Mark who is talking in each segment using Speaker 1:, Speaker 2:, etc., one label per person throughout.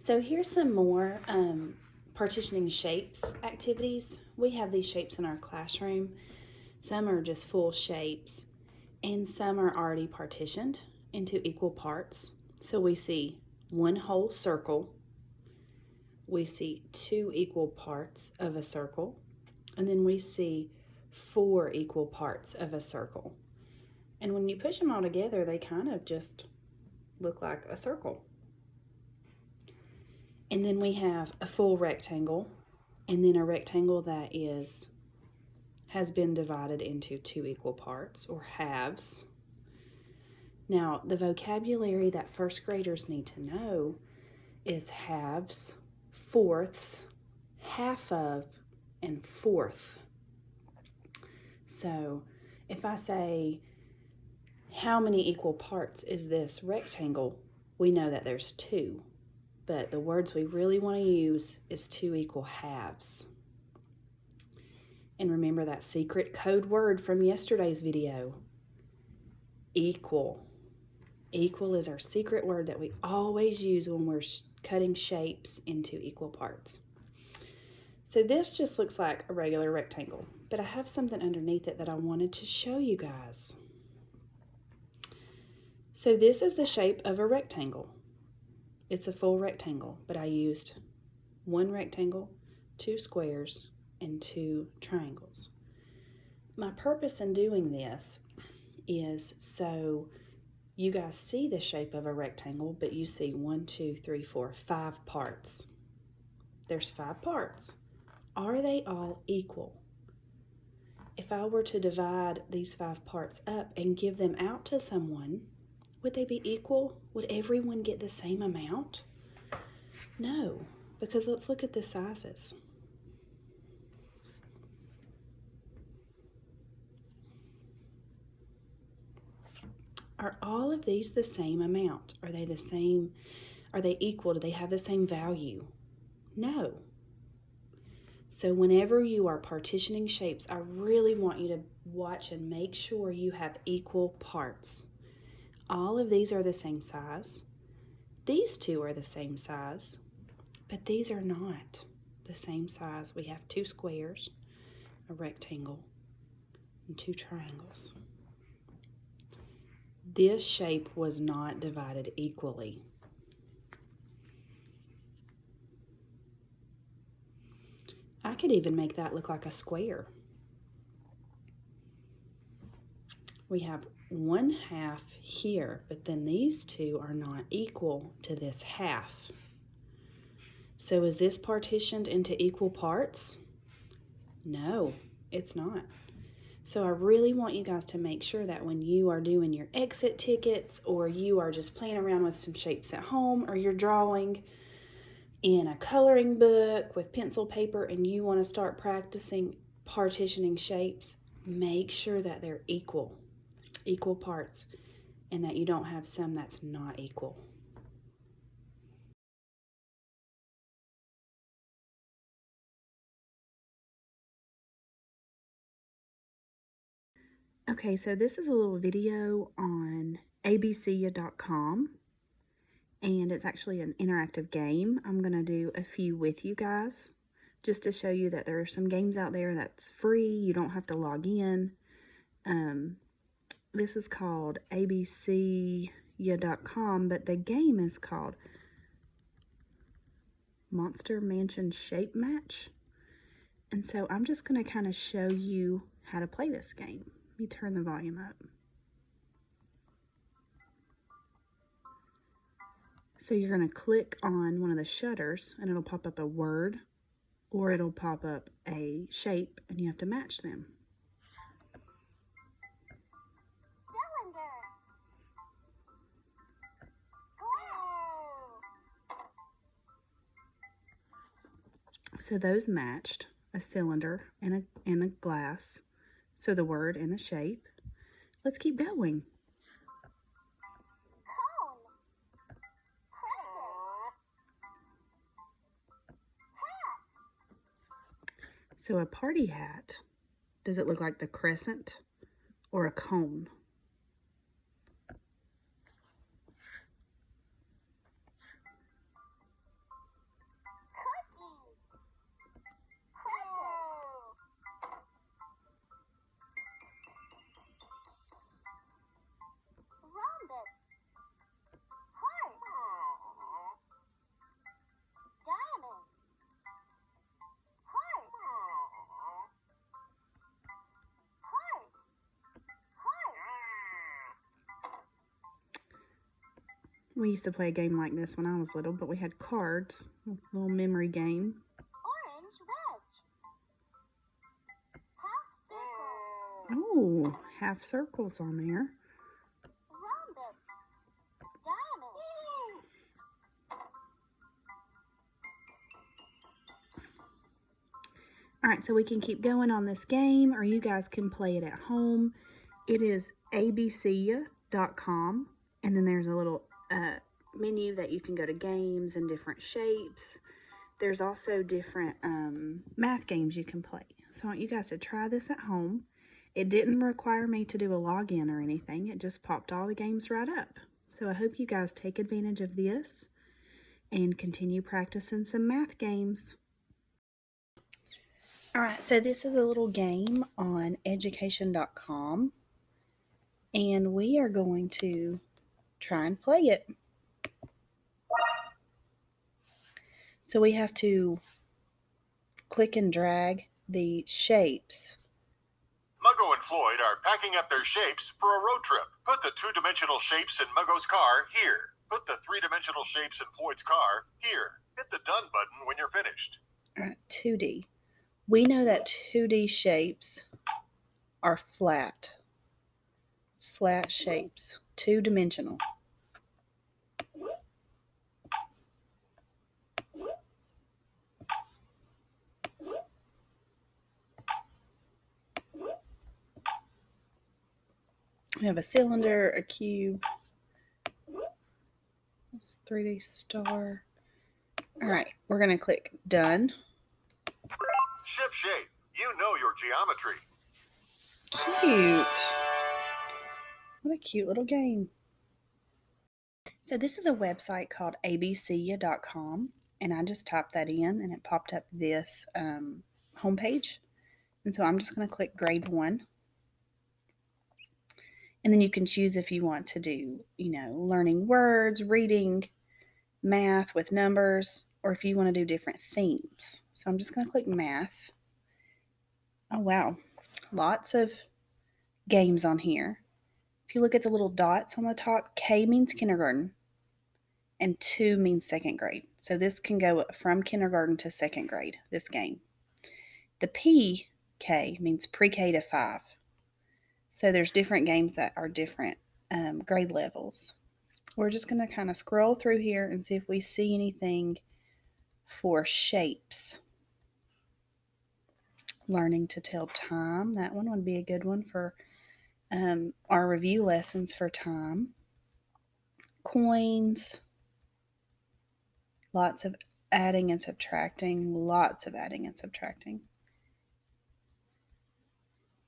Speaker 1: So here's some more partitioning shapes activities. We have these shapes in our classroom. Some are just full shapes and some are already partitioned into equal parts. So we see one whole circle, we see two equal parts of a circle, and then we see four equal parts of a circle. And when you push them all together, they kind of just look like a circle. And then we have a full rectangle, and then a rectangle that has been divided into two equal parts, or halves. Now, the vocabulary that first graders need to know is halves, fourths, half of, and fourth. So, if I say, how many equal parts is this rectangle? We know that there's two. But the words we really want to use is two equal halves. And remember that secret code word from yesterday's video, equal. Equal is our secret word that we always use when we're cutting shapes into equal parts. So this just looks like a regular rectangle, but I have something underneath it that I wanted to show you guys. So this is the shape of a rectangle. It's a full rectangle, but I used one rectangle, two squares, and two triangles. My purpose in doing this is so you guys see the shape of a rectangle, but you see 1, 2, 3, 4, 5 parts. There's 5 parts. Are they all equal? If I were to divide these 5 parts up and give them out to someone, would they be equal? Would everyone get the same amount? No, because let's look at the sizes. Are all of these the same amount? Are they the same? Are they equal? Do they have the same value? No. So whenever you are partitioning shapes, I really want you to watch and make sure you have equal parts. All of these are the same size. These two are the same size, but these are not the same size. We have 2 squares, a rectangle, and 2 triangles. This shape was not divided equally. I could even make that look like a square. We have 1/2 here, but then these two are not equal to this half. So is this partitioned into equal parts? No, it's not. So I really want you guys to make sure that when you are doing your exit tickets, or you are just playing around with some shapes at home, or you're drawing in a coloring book with pencil paper and you want to start practicing partitioning shapes, make sure that they're equal parts, and that you don't have some that's not equal. Okay, so this is a little video on ABCcom, and it's actually an interactive game. I'm going to do a few with you guys just to show you that there are some games out there that's free. You don't have to log in. This is called ABCcom, but the game is called Monster Mansion Shape Match. And so I'm just going to kind of show you how to play this game. Let me turn the volume up. So you're going to click on one of the shutters and it'll pop up a word, or it'll pop up a shape, and you have to match them.
Speaker 2: Cylinder. Glue.
Speaker 1: So those matched a cylinder and the glass. So the word and the shape. Let's keep going.
Speaker 2: Cone. Crescent. Hat.
Speaker 1: So a party hat, does it look like the crescent or a cone? We used to play a game like this when I was little, but we had cards, a little memory game.
Speaker 2: Orange wedge. Half circle.
Speaker 1: Oh, half circles on there.
Speaker 2: Rhombus. Diamond.
Speaker 1: All right, so we can keep going on this game, or you guys can play it at home. It is ABCcom, and then there's a little menu that you can go to games and different shapes. There's also different math games you can play. So I want you guys to try this at home. It didn't require me to do a login or anything. It just popped all the games right up. So I hope you guys take advantage of this and continue practicing some math games. All right, so this is a little game on education.com, and we are going to try and play it. So we have to click and drag the shapes.
Speaker 3: Muggo and Floyd are packing up their shapes for a road trip. Put the two-dimensional shapes in Muggo's car here. Put the three-dimensional shapes in Floyd's car here. Hit the done button when you're finished.
Speaker 1: All right, 2D. We know that 2D shapes are flat shapes, two-dimensional. We have a cylinder, a cube, 3D star. All right, we're going to click done.
Speaker 3: Ship shape. You know your geometry.
Speaker 1: Cute. What a cute little game. So this is a website called ABCcom, and I just typed that in and it popped up this homepage. And so I'm just going to click grade 1. And then you can choose if you want to do, learning words, reading, math with numbers, or if you want to do different themes. So I'm just going to click math. Oh, wow. Lots of games on here. If you look at the little dots on the top, K means kindergarten and 2 means second grade. So this can go from kindergarten to second grade, this game. The PK means pre-K to 5. So there's different games that are different grade levels. We're just going to kind of scroll through here and see if we see anything for shapes. Learning to tell time. That one would be a good one for our review lessons for time. Coins. Lots of adding and subtracting.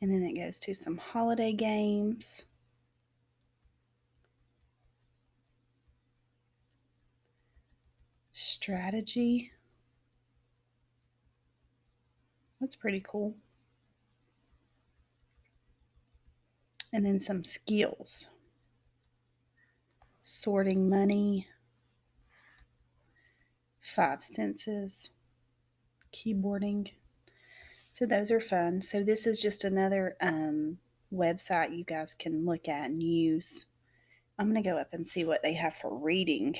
Speaker 1: And then it goes to some holiday games. Strategy. That's pretty cool. And then some skills. Sorting money. 5 senses. Keyboarding. So those are fun. So this is just another website you guys can look at and use. I'm going to go up and see what they have for reading.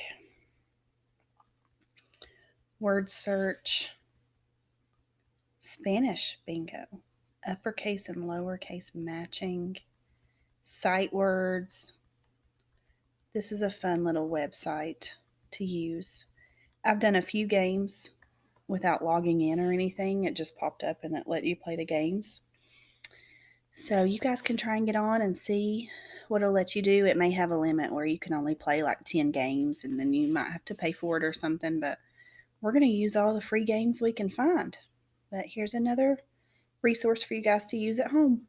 Speaker 1: Word search. Spanish bingo. Uppercase and lowercase matching. Sight words. This is a fun little website to use. I've done a few games without logging in or anything. It just popped up and it let you play the games. So you guys can try and get on and see what it'll let you do. It may have a limit where you can only play like 10 games and then you might have to pay for it or something, but we're going to use all the free games we can find. But here's another resource for you guys to use at home.